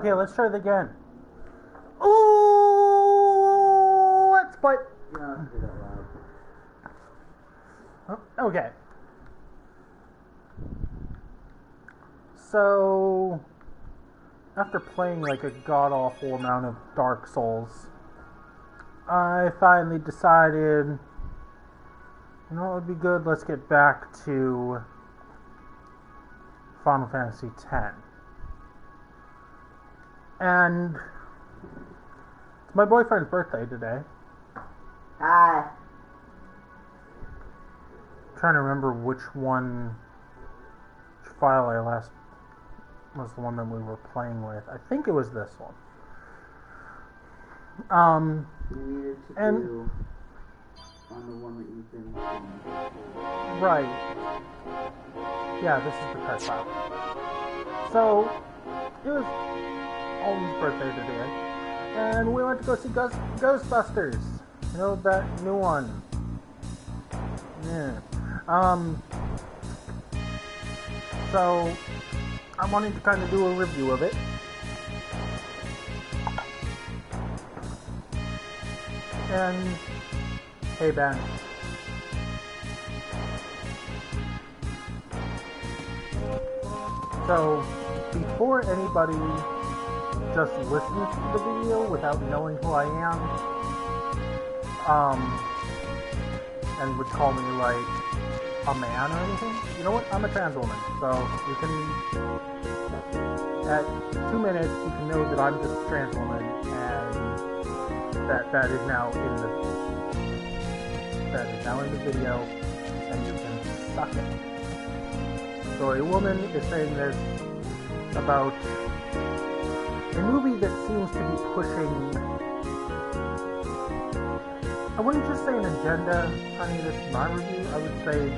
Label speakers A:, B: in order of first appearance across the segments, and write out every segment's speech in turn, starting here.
A: Okay, let's try it again. Ooh, let's play.
B: You don't have to do that loud.
A: Oh, okay. So, after playing like a god-awful amount of Dark Souls, I finally decided, you know what would be good? Let's get back to Final Fantasy X. And it's my boyfriend's birthday today.
B: Hi.
A: I'm trying to remember which file I last was the one that we were playing with. I think it was this one.
B: You needed to
A: and
B: do on the one that you've been doing.
A: Right. Yeah, this is the test file. So, it was Alden's birthday today, and we went to go see Ghostbusters. You know, that new one. Yeah. So, I'm wanting to kind of do a review of it. And, hey Ben. So, before anybody just listens to the video without knowing who I am, and would call me like a man or anything, you know what? I'm a trans woman, so you can, at 2 minutes, you can know that I'm just a trans woman, and that is now in the video, and you can suck it. So a woman is saying this about a movie that seems to be pushing, I wouldn't just say an agenda, honey, this is my review, I would say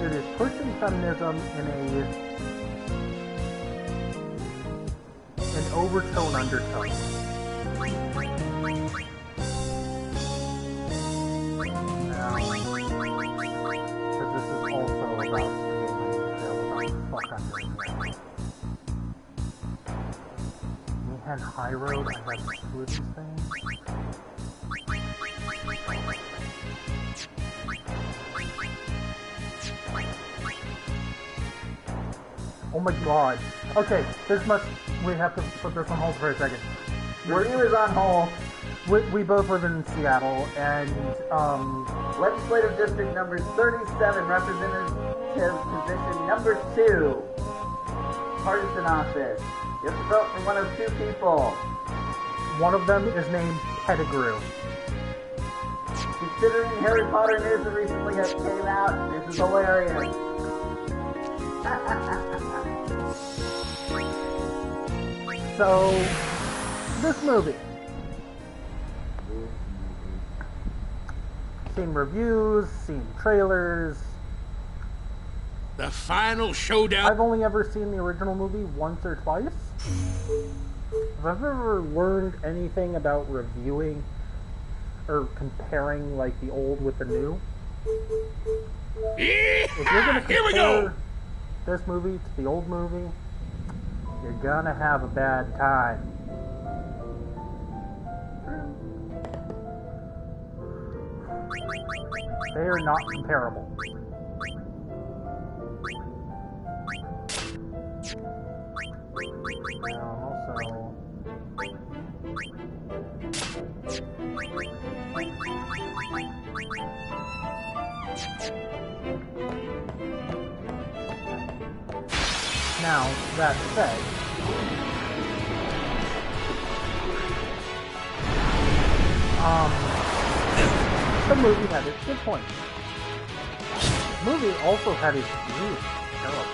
A: it is pushing feminism in an overtone undertone. Now, because this is also about and High Road, I have two of these things. Oh my god. Okay, we have to put this on hold for a second.
B: Reviewers on hold.
A: We both live in Seattle, and,
B: Legislative District number 37, representative position number 2. Partisan office. You have to vote for one of 2 people.
A: One of them is named Pettigrew.
B: Considering Harry Potter news that recently came out, this is hilarious.
A: So, this movie. Seen reviews, seen trailers.
C: The final showdown.
A: I've only ever seen the original movie once or twice. If I've ever learned anything about reviewing or comparing like the old with the new, if you're gonna compare this movie to the old movie, you're gonna have a bad time. They are not comparable. Now, that said, the movie had its good points. The movie also had its really terrible.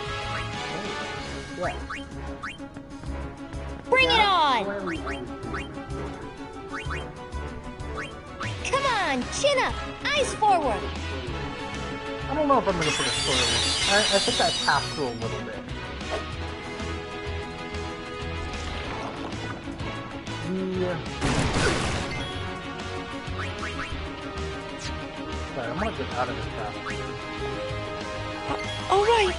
A: Yeah.
D: Bring it on! Come on, chin up, eyes forward.
A: I don't know if I'm going to put a spoiler. I think I passed through a little bit. Sorry, I'm going to get out of this path.
D: All right.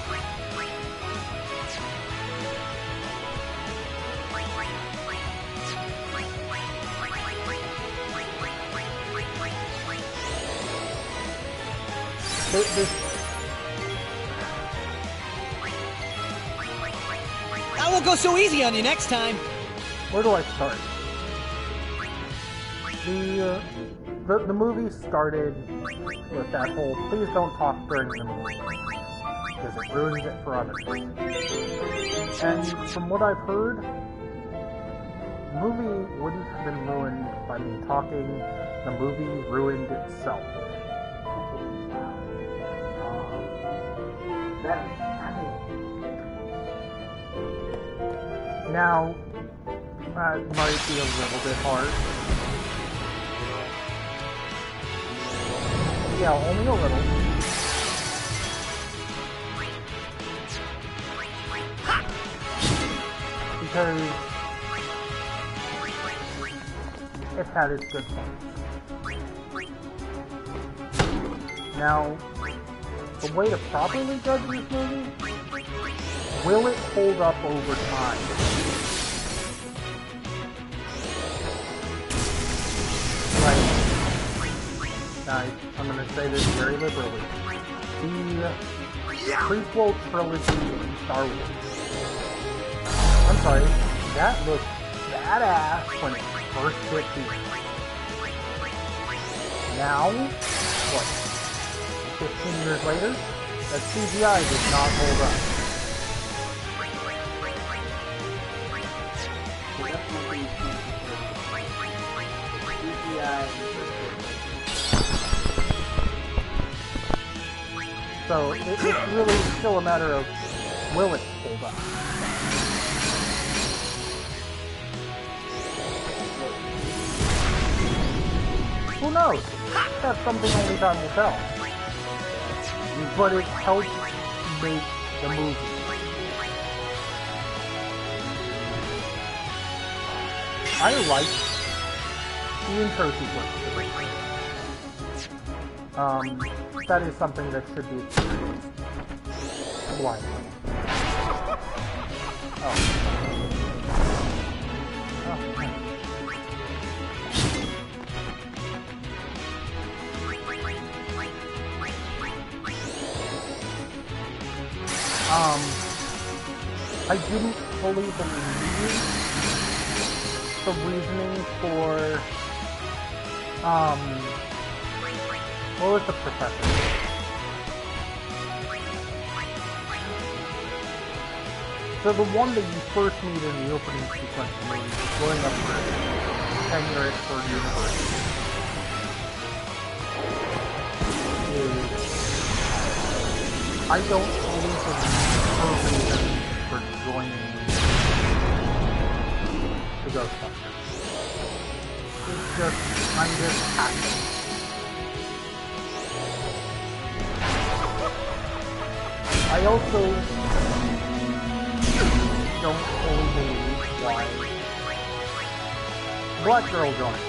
E: I won't go so easy on you next time.
A: Where do I start? The movie started with that whole please don't talk during the movie because it ruins it for others. And from what I've heard, the movie wouldn't have been ruined by me talking. The movie ruined itself. Now, that might be a little bit hard. Yeah, only a little. Because it had its good points. Now, the way to properly judge this movie, will it hold up over time? I'm going to say this very liberally. The prequel trilogy in Star Wars. I'm sorry, that looked badass when it first hit theaters. Now, what, 15 years later, that CGI does not hold up. So it's really still a matter of will it hold up? Who knows? That's something only time will tell. But it helped make the movie. I liked the intro sequence. That is something that should be experienced blindly. Oh. I didn't fully believe the reasoning for, what was the professor? So the one that you first meet in the opening sequence of the movie, going up for tenure at Ford University, is, I don't fully believe her reason for joining the Ghostbusters. It just kind of happened. I also don't fully believe why Black Girl joined.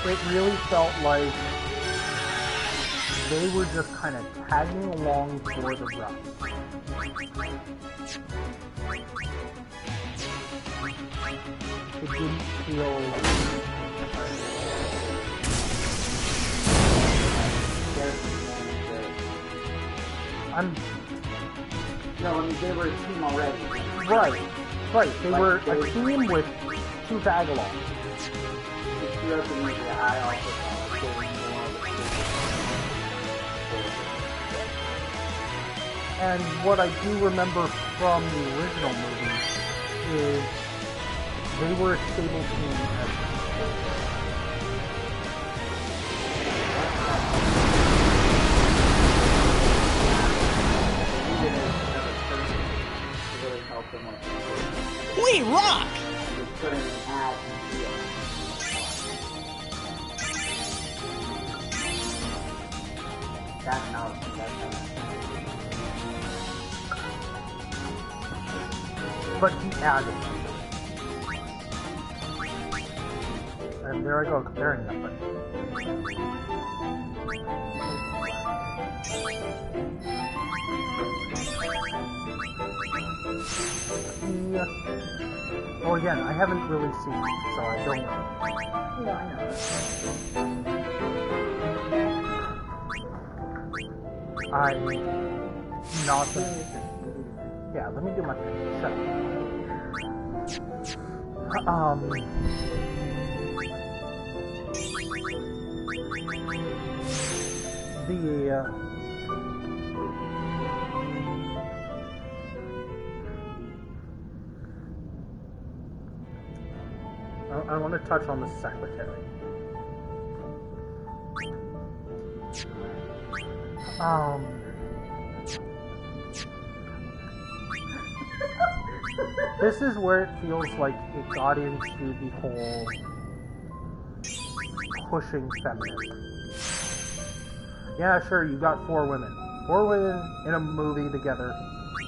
A: It really felt like they were just kind of tagging along for the ride. It didn't feel...
B: No, I mean, they were a team already.
A: Right. They were a team with two tag-alongs.
B: Throughout the movie, I also thought they were more of a team.
A: And what I do remember from the original movie is they were a stable team as
E: We rock!
A: but he added. And there I go, comparing them, but... Well, again, I haven't really seen it, so I don't know.
B: Yeah, I know.
A: I'm not the... Yeah, let me do my thing. Shut up. I want to touch on the secretary. This is where it feels like it got into the whole pushing feminism. Yeah, sure, you got 4 women. 4 women in a movie together.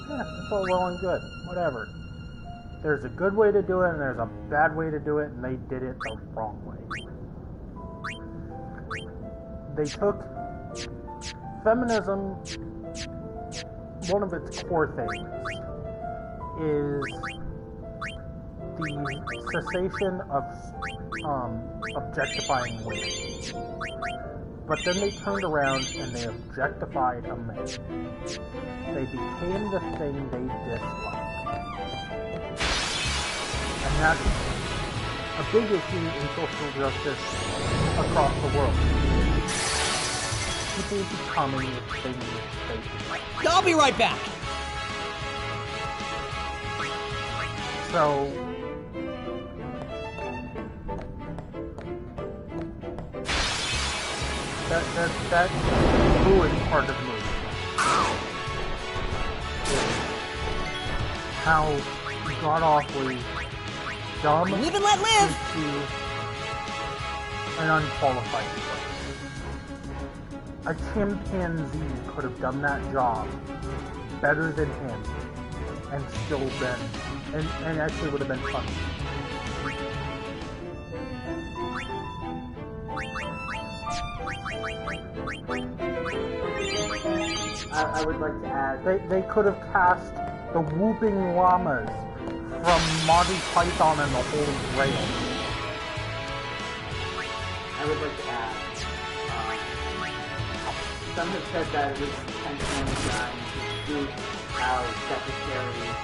A: Yeah, it's all well and good. Whatever. There's a good way to do it, and there's a bad way to do it, and they did it the wrong way. They took feminism, one of its core things is the cessation of objectifying women. But then they turned around and they objectified a man. They became the thing they disliked. And that's a big issue in social justice across the world. People becoming the thing they dislike.
E: I'll be right back.
A: So, that ruined part of the movie. How god-awfully dumb
E: Live and let live.
A: and unqualified he was. A chimpanzee could have done that job better than him and still been, and actually would have been funny.
B: I would like to add...
A: They could have cast the whooping llamas from Monty Python and the Holy Grail.
B: I would like to add... some have said that it was intentionally done to suit how secretaries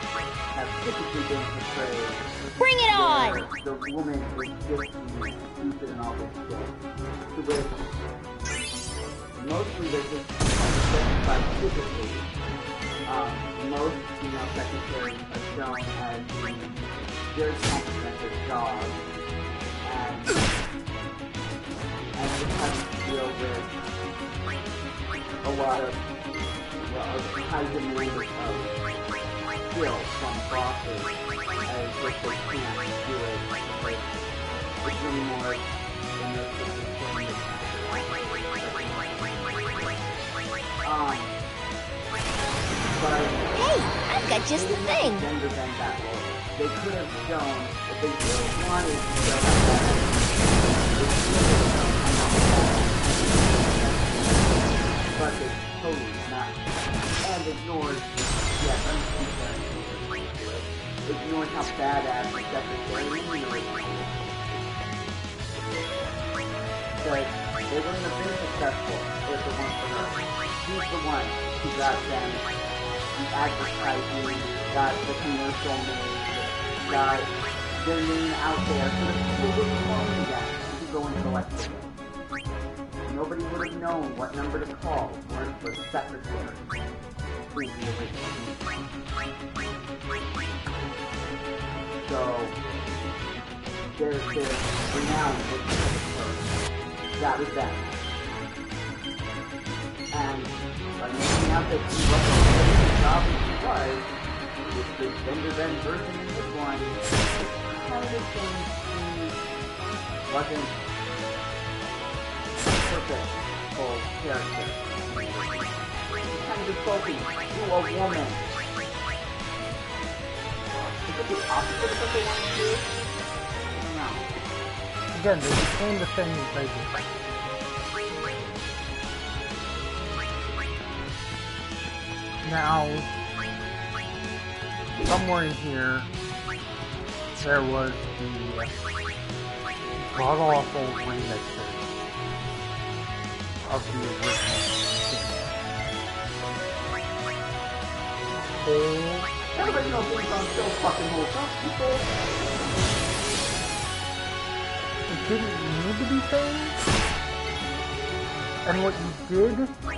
B: have typically been portrayed.
D: Bring it on!
B: The woman is just stupid and all this shit. To which, mostly they're just justified physically. Most female secretaries are shown as being very competent at their job and just having to deal with a lot of high demand of skill from bosses as if they can't do it. It's really more than this but
D: Hey, I've got just the thing.
B: Gender bend that low. They could have shown if they really wanted to show that they could have shown but they totally not. And ignored ignored how badass the secretary really was. But they wouldn't have been successful if it weren't for her. She's the one who got them the advertising, got the commercial made, got their name out there, so that people wouldn't know that to go and collect it. Nobody would have known what number to call for the secretary. So, there's renowned for that was that. And by making out that he wasn't doing the job that he was, with the gender bend version in this one, it's kind of thing wasn't perfect full character. He's kind of insulting to a woman. Is it the opposite of what they want to do? I don't know.
A: Again, they became the thing that they did. Now, somewhere in here, there was the god-awful remixes of the original theme. whole...
B: That original theme song still fucking holds up, people.
A: It didn't need to be changed. And what you did,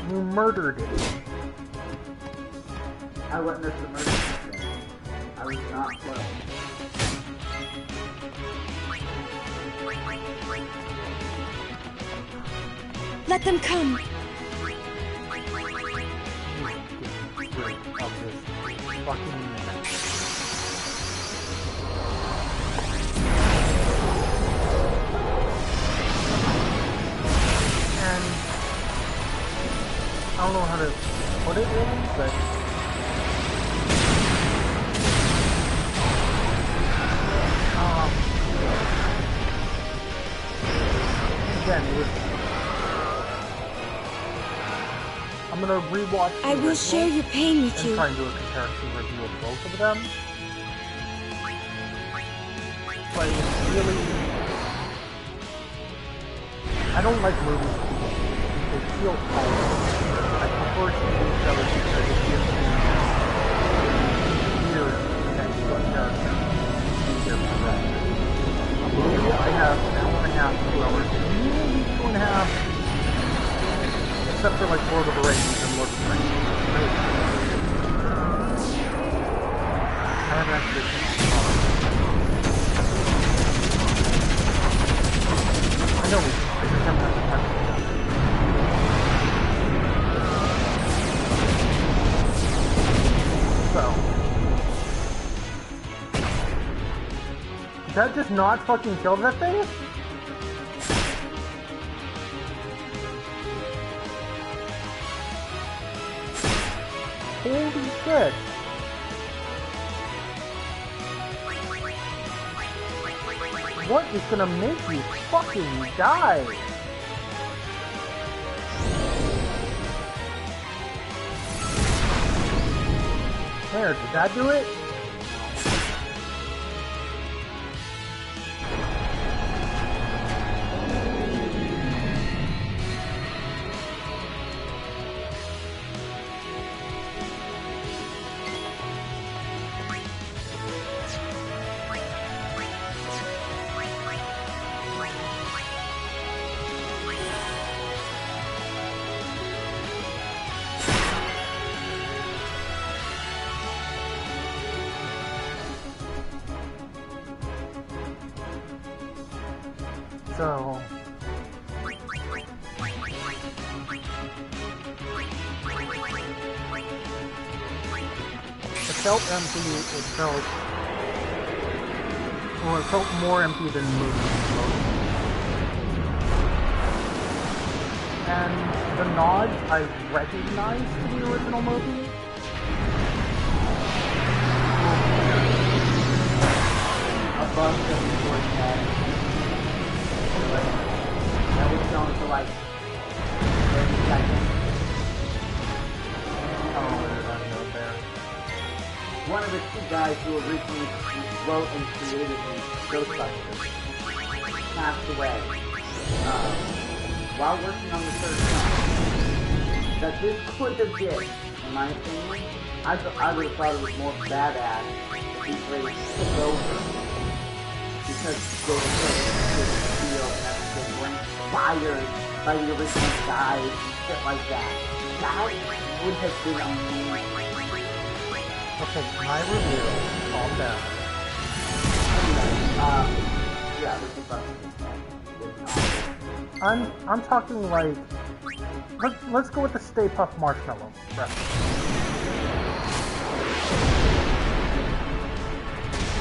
A: you murdered it.
B: I witnessed the murder. I was not close.
D: Let them come.
A: Great of this fucking minute. And I don't know how to put it really, but again, it was, I'm gonna rewatch the
D: I will
A: original
D: share your pain with
A: and
D: you.
A: try and do a comparison review of both of them. But it's really, I don't like movies. They feel cold. I prefer TV shows because it gives me years and what characters see their progression. A movie, I have an hour and a half, 2 hours, maybe 2.5, except for like Lord of the Rings and Lord of the Rings. I haven't actually seen it. I know, I just haven't had the time to do that. So, did that just not fucking kill that thing? Holy shit. What is gonna make you fucking die? There, did that do it? So, it felt empty, it felt more empty than the movie. And the nods I recognized to the original movie.
B: Above the board head. That was shown for like 30 seconds.
A: Oh, there's that note there.
B: One of the 2 guys who originally wrote and created the Ghostbusters passed away while working on the 3rd film. That this could have been, in my opinion, I would have thought it was more badass if he really took over. Because they were so feel and everything were inspired by the original guys and shit like that. That would have been amazing.
A: Okay, my review, calm down.
B: Anyway, yeah, this is awesome.
A: I'm talking like, let's go with the Stay Puft Marshmallow reference.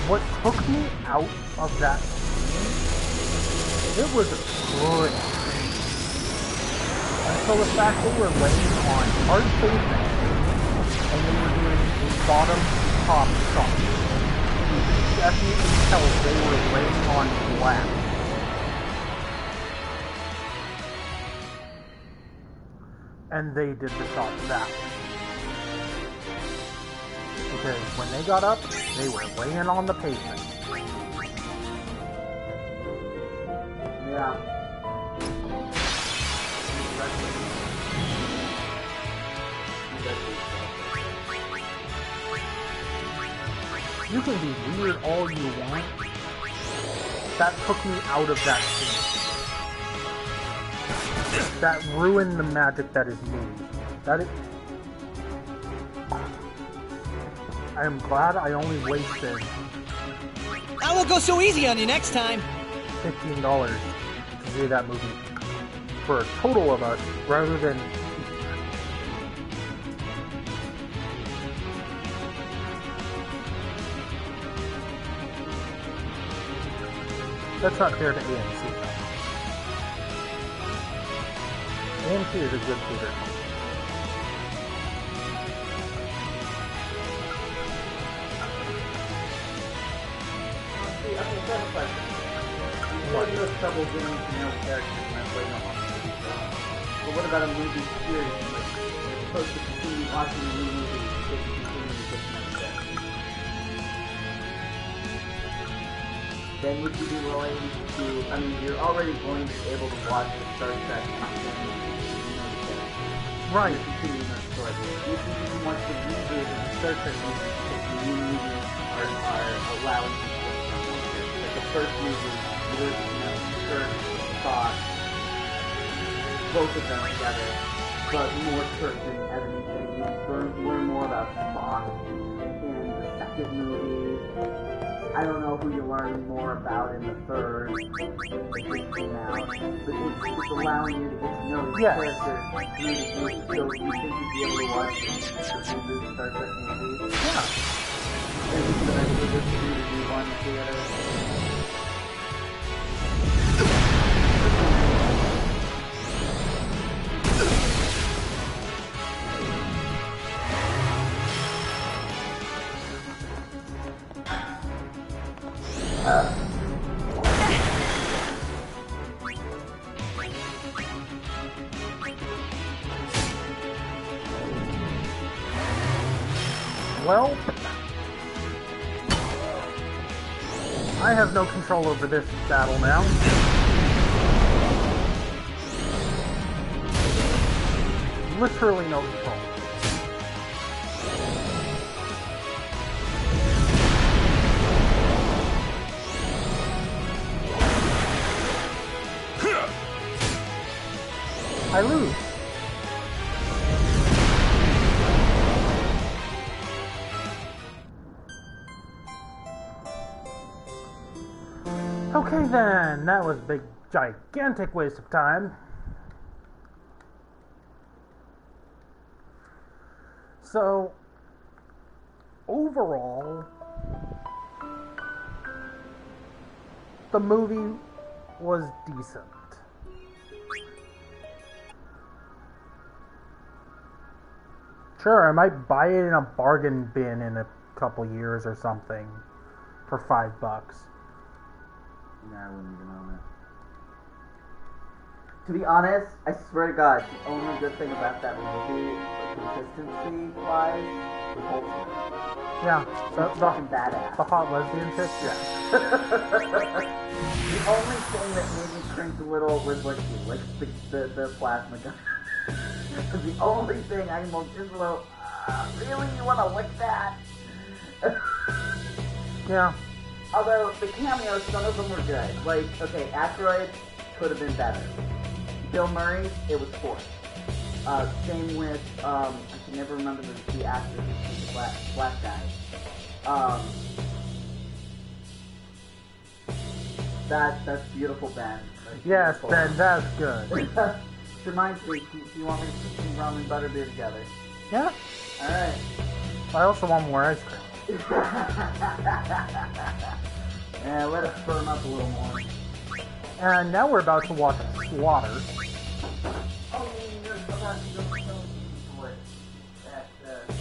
A: What took me out of that scene, it was good. Until the fact they were laying on hard pavement and they were doing a bottom top shot. You could definitely tell they were laying on glass. And they did the shot that way. Because when they got up, they were laying on the pavement.
B: Yeah.
A: You can be weird all you want. That took me out of that scene. That ruined the magic that is me. I am glad I only wasted
E: I won't go so easy on you next time.
A: $15 to see that movie for a total of us, rather than that's not fair to AMC though. AMC is a good theater.
B: Okay, so I have a question. You said you have trouble getting to know characters when I play them on TV show. But what about a movie series? Like, you're supposed to continue watching a new movie if you continue to get to know characters. Then would you be willing to, I mean, you're already going to be able to watch the Star Trek and you know the characters.
A: Right.
B: You continue that story. You can even watch the reboot of the Star Trek movie because the new movies are allowing you to get to know more characters. Like the first movie, you would, Kirk, Spock, both of them together, but more Kirk than anything. You learn more about Spock in the second movie. I don't know who you're learning more about in the third that just came out, but it's allowing you to get to know these characters through the movie. So you think you'd be able to watch the reboot Star Trek movies?
A: Yeah.
B: And you could actually just do the new one theater.
A: Well, I have no control over this battle now. Literally no control. I lose. Okay then, that was a big, gigantic waste of time. So, overall, the movie was decent. Sure, I might buy it in a bargain bin in a couple years or something for $5.
B: No, I wouldn't even own it. To be honest, I swear to God, the only good thing about that movie, consistency-wise, was wholesome.
A: Yeah,
B: It's fucking badass.
A: the hot lesbian chick?
B: Yeah. The only thing that made me cringe a little was like the plasma gun. The only thing I'm just a little, really, you want to lick that?
A: Yeah.
B: Although, the cameos, some of them were good. Like, okay, Asteroid could have been better. Bill Murray, it was forced. Same with, I can never remember the actor who's the black guy. That's beautiful, Ben. That's
A: Yes,
B: beautiful.
A: Ben, that's good.
B: Reminds me, do you want me to put some rum and butterbeer together?
A: Yeah.
B: Alright.
A: I also want more ice cream.
B: Yeah, let us firm up a little more.
A: And now we're about to watch a slaughter.
B: Oh, you're about to go for it.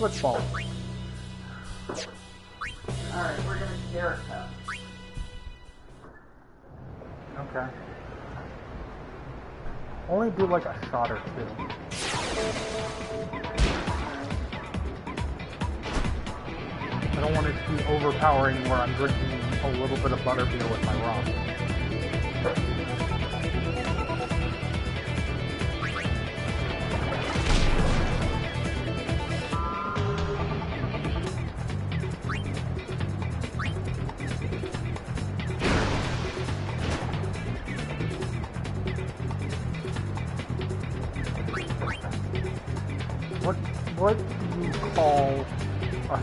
A: Let's fall.
B: Alright, we're gonna Jericho.
A: Okay. Only do like a shot or two. I don't want it to be overpowering where I'm drinking a little bit of butterbeer with my rum. what do you call a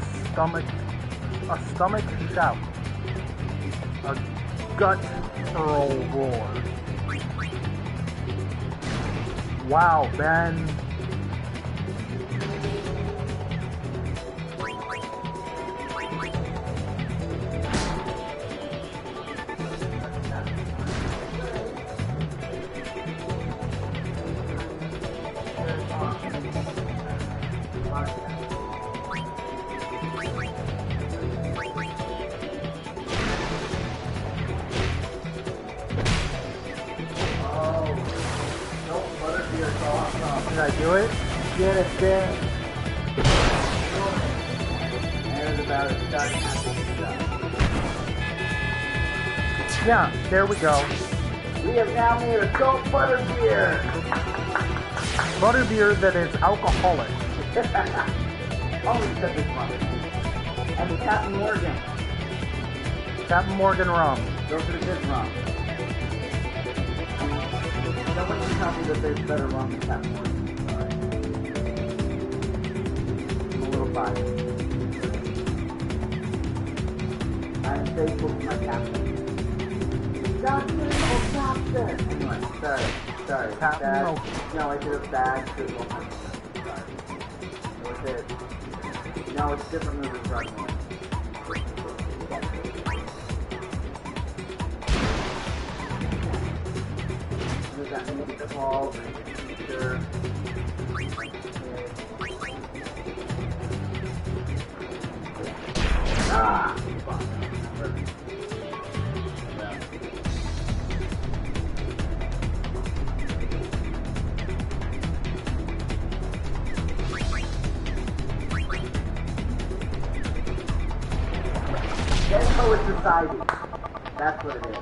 A: stomach shout? A gut-hurl roar. Wow, Ben. Did I do it?
B: Get it, Ben. And it's about as done as it's done.
A: Yeah, there we go.
B: We have now made a salt butter beer.
A: Butterbeer that is alcoholic.
B: Always said this one. And Captain Morgan.
A: Captain Morgan rum.
B: Those are the good rum. Someone can tell me that there's better rum than Captain Morgan. Sorry. I'm a little biased. I am faithful to my captain. Captain, oh Captain! Anyway, sorry.
A: Captain,
B: Bad.
A: no.
B: No, I did a bad sizzle. Sorry. It was it. No, it's different movie running. That maybe called or teacher. Ah! Dead Poet Society. That's what it is.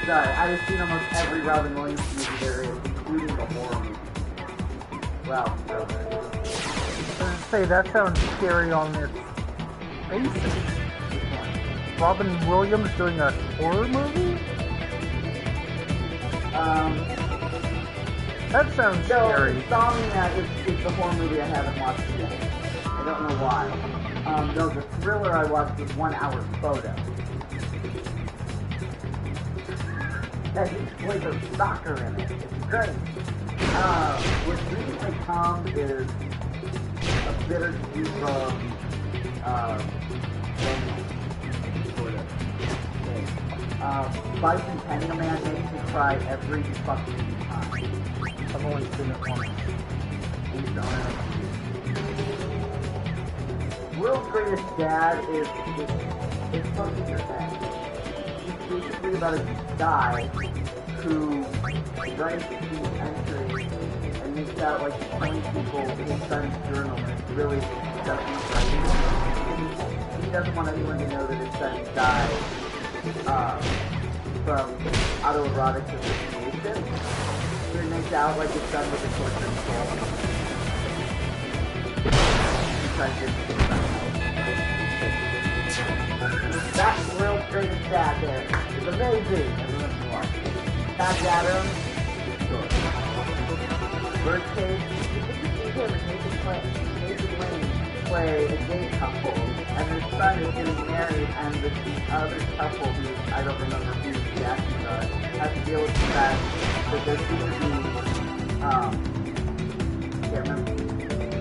B: Sorry, I've seen almost every Robin Williams movie there is, including the horror movie. Wow, okay.
A: Say, that sounds scary on its basis. Robin Williams doing a horror movie? That sounds scary.
B: Insomnia is the horror movie I haven't watched yet. I don't know why. No, the thriller I watched was 1 Hour Photo. That he plays a soccer in it. It's great. What's recently come is a bittersweet sort of thing. Bicentennial Man makes me cry every fucking time.
A: I've only seen it once.
B: World's Greatest Dad is fucking your dad. It's basically about a guy who writes these entries and makes out like 20 people his son's journal, and it's really disgusting writing. He doesn't want anyone to know that his son died from autoerotic asphyxiation. So he makes out like his son was a tortured soul. He tries to get his son out. That World's Greatest Dad there is amazing. Everyone can watch it. Patch Adams, sure. Birdcage, you can see him and Nathan Lane play a gay couple, and their son is getting married, and the other couple, who I don't remember who the actors are, has to deal with the fact that they're going to be, I can't remember,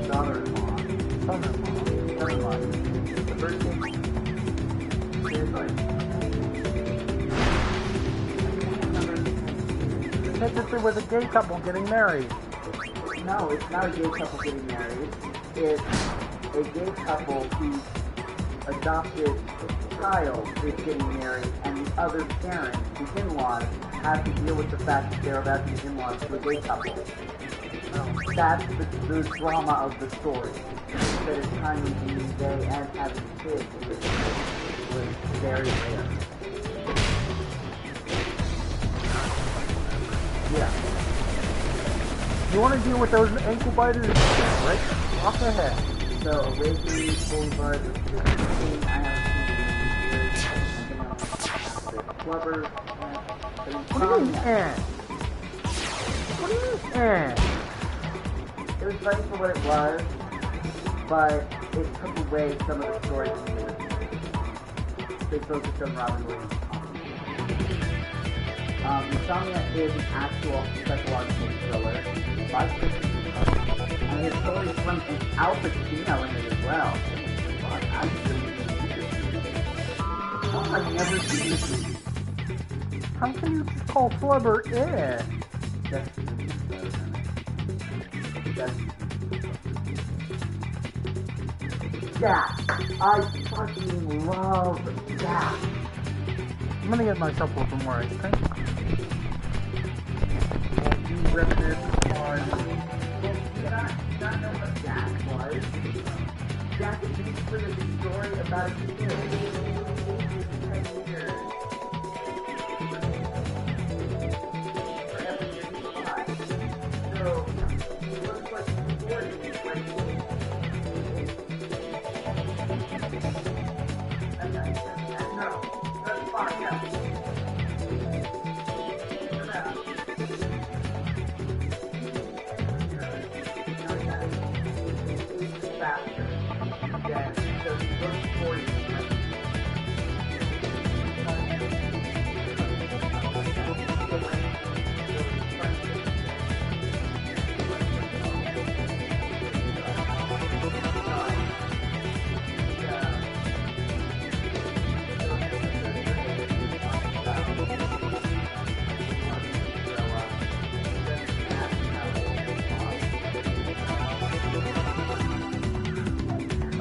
B: daughter-in-law, son-in-law, the Birdcage.
A: Technically, with a gay couple getting married.
B: No, it's not a gay couple getting married. It's a gay couple whose adopted child is getting married, and the other parent, the in-laws, have to deal with the fact that they're about to be in-laws to a gay couple. That's the drama of the story. That is kind of being gay and having kids was very rare. Yeah.
A: You want to deal with those ankle biters? Right? Off ahead.
B: So, Awakening Boulevard, the sister team, I haven't seen the clubbers,
A: What do you mean, What do you mean, eh?
B: It was funny for what it was, but it took away some of the story from it. They focused on Robin Williams' comedy. Insomnia is an actual psychological thriller by Christopher Nolan, and his story is fun and Al Pacino in it as well. Fuck, I really need to see this movie. I've never seen this movie.
A: How can you just call Flubber eh?
B: That's Jack. I fucking love Jack.
A: I'm gonna get myself a little more ice cream.
B: You reminisce on... Did I not know what Jack was? Jack is basically a story about a kid. 10 years. For every year he's alive. So, he looks like 40, like... No, that's fine, yeah. Faster than so he looks 40.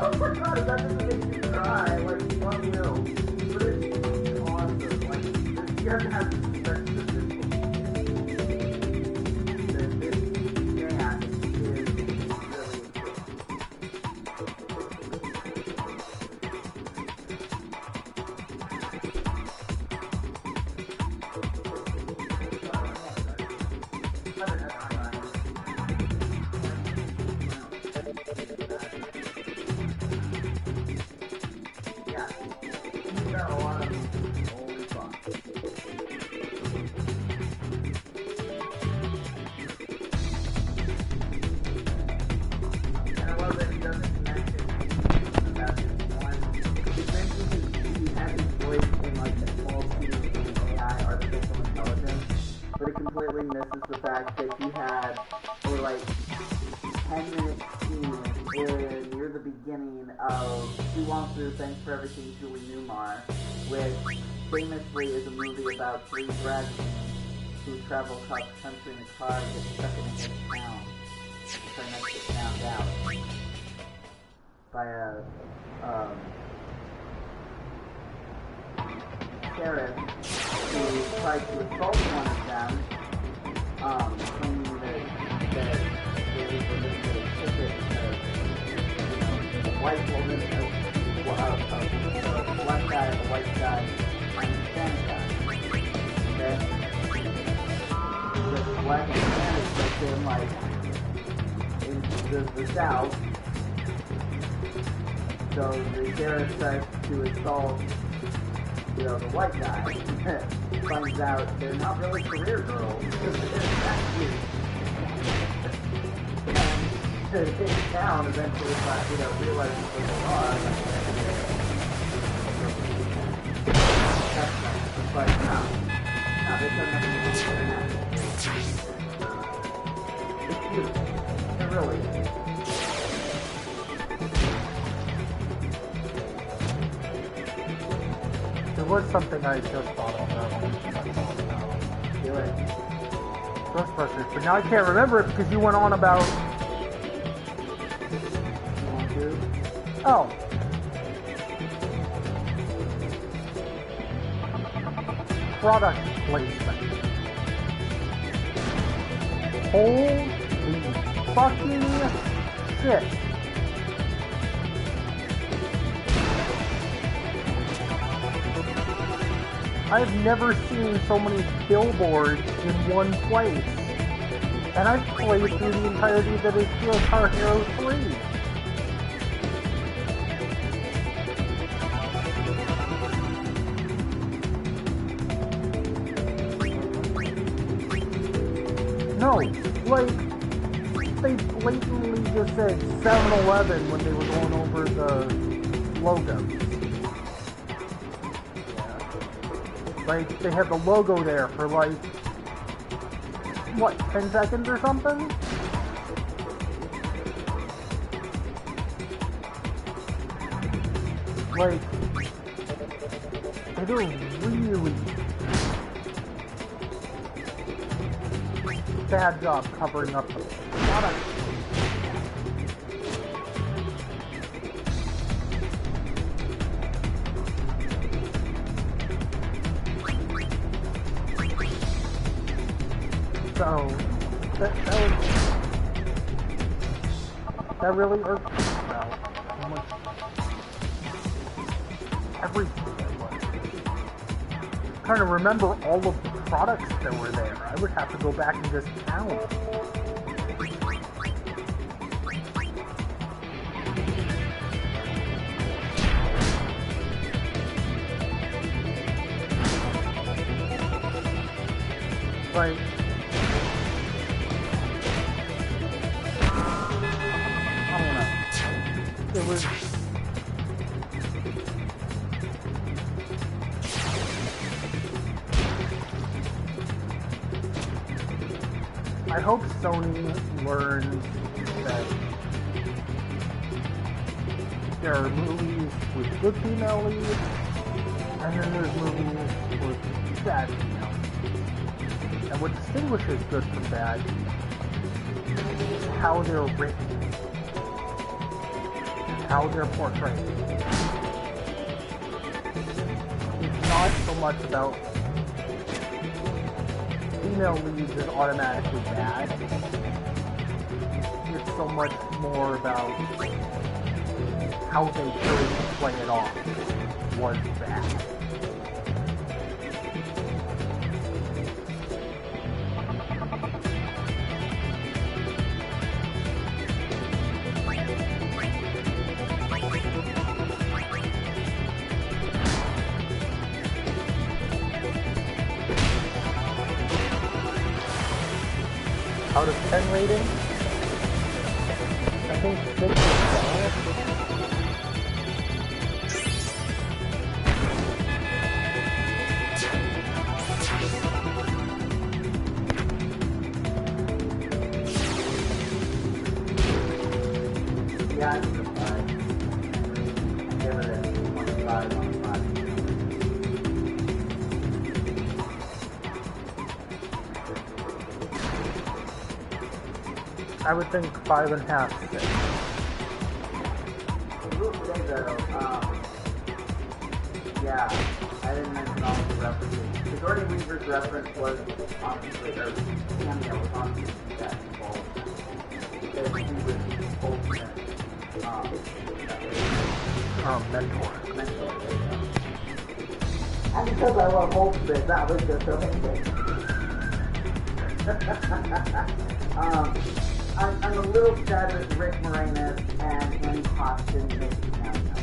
B: Oh my god, that doesn't make me cry. Like, fuck no. But it's awesome. Like, you have to have respect for this movie. This Jack is really completely misses the fact that he had a like 10-minute scene near the beginning of Who Wants to Do Thanks for Everything, Julie Newmar, which famously is a movie about 3 drag queens who travel across the country in a car and get stuck in a town. Trying not to get found out by a sheriff who tried to assault one of them, claiming that they were going to get a ticket because, the white woman, a black guy, a white guy, and a Hispanic guy. Okay? The black and Hispanic that's in, like, in the South. So the sheriff tries to assault the white guy, finds out they're not really career girls, because they're actually and the town eventually realizes what they are, but no, there's nothing to do with that. It's beautiful. It really is.
A: There was something I just thought of that
B: Do it.
A: Ghostbusters, but now I can't remember it because you went on about.
B: You want to?
A: Oh. Product placement. Holy fucking shit. I've never seen so many billboards in one place. And I've played through the entirety that is Guitar Hero 3. No, No, like, they blatantly just said 7-Eleven when they were going over the logo. Like, they had the logo there for like, what, 10 seconds or something? Like, they do a really bad job covering up the product. So, that really irked me about how much everything there was. Trying to remember all of the products that were there. I would have to go back and just count. Like, I don't know. It was... I hope Sony learns that there are movies with good female leads, and then there's movies with bad female leads. And what distinguishes good from bad is how they're written, how they're portrayed. It's not so much about female leads is automatically bad. It's so much more about how they chose to play it off was bad. Out of 10 rating, I think 6 is bad.
B: Yeah, I think it's 5. Give it a 25 on 5.
A: I would think 5.5, 6.
B: I will say though, yeah, I didn't mention all the references. Sigourney Weaver's reference was honestly, or cameo was honestly that involved. Because she was ultimate,
A: Mentor.
B: mentor. And because I love Ultimate, that was just amazing. I'm a little sad that Rick Moranis and Annie Potts didn't make a cameo.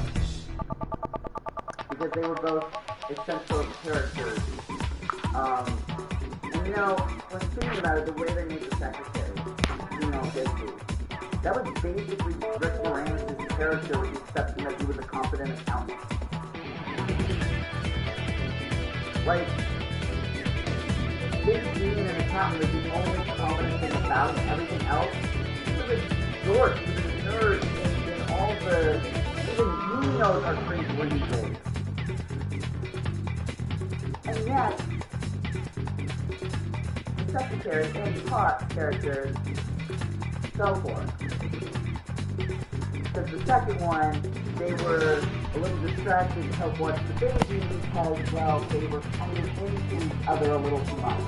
B: Because they were both essential characters. And you know, when thinking about it, the way they made the secretary, you know, Disney, that was basically Rick Moranis' character with the exception that he was a competent accountant. Like, his being an accountant was the only competent thing about him. Everything else, he was a dork, he was a nerd in all the, even he knows our cringe-worthy days. And yet, the secretary and Potts characters fell for it. Because the second one, they were a little distracted to help watch the baby because, well, they were coming into each other a little too much.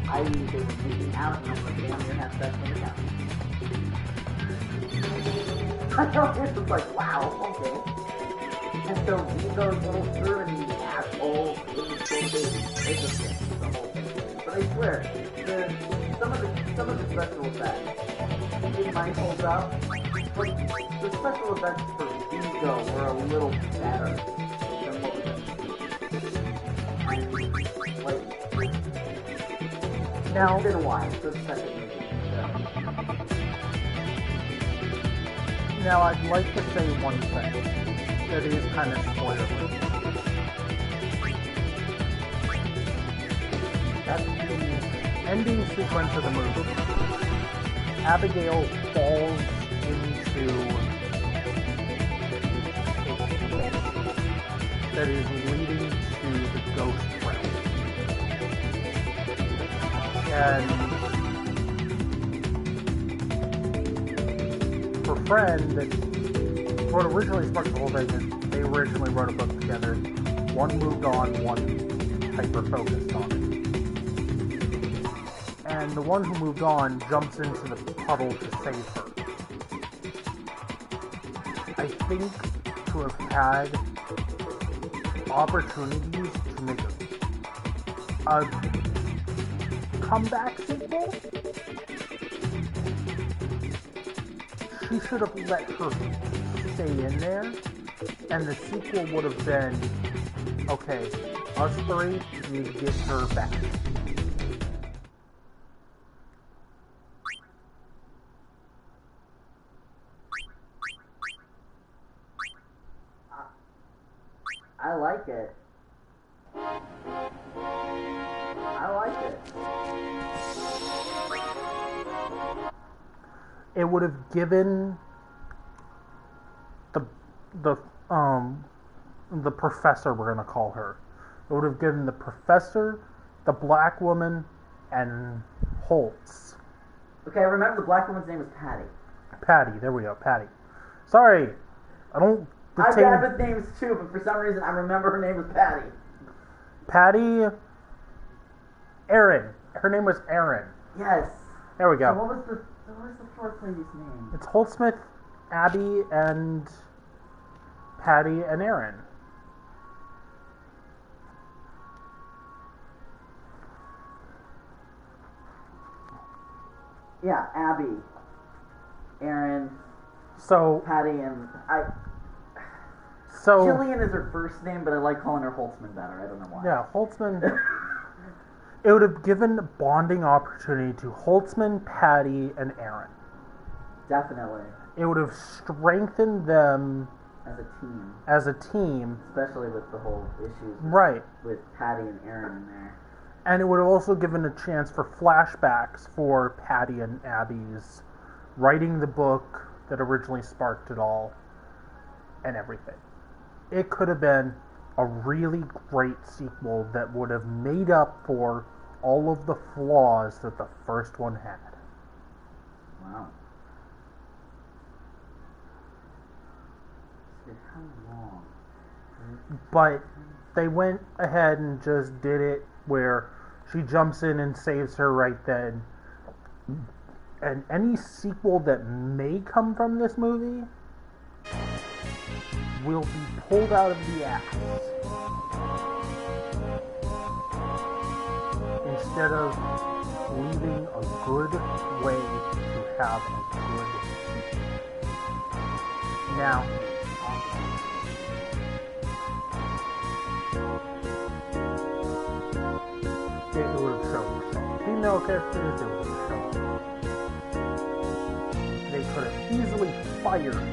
B: I.e., they were making out and I'm like, damn, you're have sex on the couch. I know, it's just like, wow, okay. And so Rico's little servant asshole is so big, it's just the whole thing. But I swear, some of the special effects, it might hold up, but the special effects for Vigo were a little better than what we got. Like,
A: Now,
B: It's been a while. So it's the second movie.
A: now I'd like to say one thing that is kind of spoilerly. At the ending sequence of the movie, Abigail falls into a pit that is leading to the ghost realm. And her friend that what originally sparked the whole thing is they originally wrote a book together. One moved on, one hyper-focused on it. And the one who moved on jumps into the puddle to save her. I think to have had opportunities to make a comeback sequel, she should have let her stay in there, and the sequel would have been, okay, us three need to get her back.
B: I like it.
A: It would have given the professor, we're gonna call her. It would have given the professor, the black woman, and Holtz.
B: Okay, I remember the black woman's name was Patty.
A: Patty, there we go, Patty. Sorry, I don't
B: I'm
A: retain...
B: bad with names too, but for some reason I remember her name was Patty.
A: Patty... Erin. Her name was Erin.
B: Yes.
A: There we go.
B: So what was the fourth lady's name?
A: It's Holtzsmith, Abby, and Patty, and Erin.
B: Yeah, Abby, Erin,
A: So,
B: Patty, and
A: so
B: Jillian is her first name, but I like calling her Holtzman better. I don't know why.
A: yeah, Holtzman. It would have given bonding opportunity to Holtzman, Patty, and Erin.
B: Definitely.
A: It would have strengthened them
B: As a team, especially with the whole issues
A: right,
B: with Patty and Erin in there.
A: and it would have also given a chance for flashbacks for Patty and Abby's writing the book that originally sparked it all, and everything. It could have been a really great sequel that would have made up for all of the flaws that the first one had.
B: Wow. How long?
A: But they went ahead and just did it where she jumps in and saves her right then. And any sequel that may come from this movie will be pulled out of the ass instead of leaving a good way to have a good sequel. Now, it would have shown some female characters, it would have shown. They could have easily fired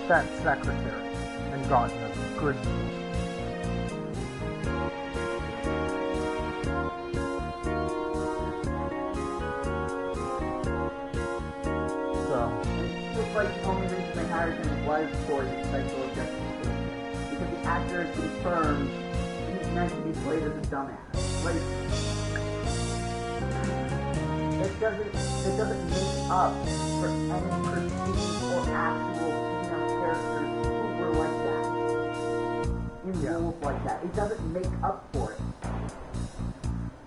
A: that secretary and gotten a good movie. So,
B: Looks like the only reason they hired him was for the sexual justification. Because the actor is confirmed he's meant to be played as a dumbass. Like, it doesn't make up for any perceived or actual female characters who were like that. In roles like that. It doesn't make up for it.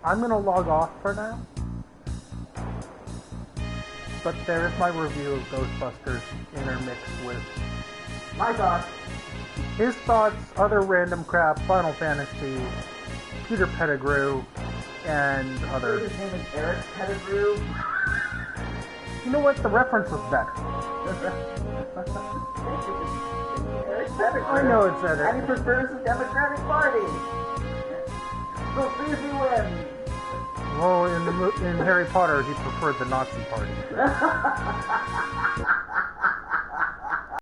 A: I'm gonna log off for now. But there's my review of Ghostbusters intermixed with
B: My thoughts.
A: his thoughts, other random crap, Final Fantasy, Peter Pettigrew, and other.
B: His name is Eric Pettigrew.
A: You know what? The reference was better.
B: Eric Pettigrew.
A: I know it's better.
B: And he prefers the Democratic Party. So Susie wins.
A: Well, in Harry Potter, he preferred the Nazi party.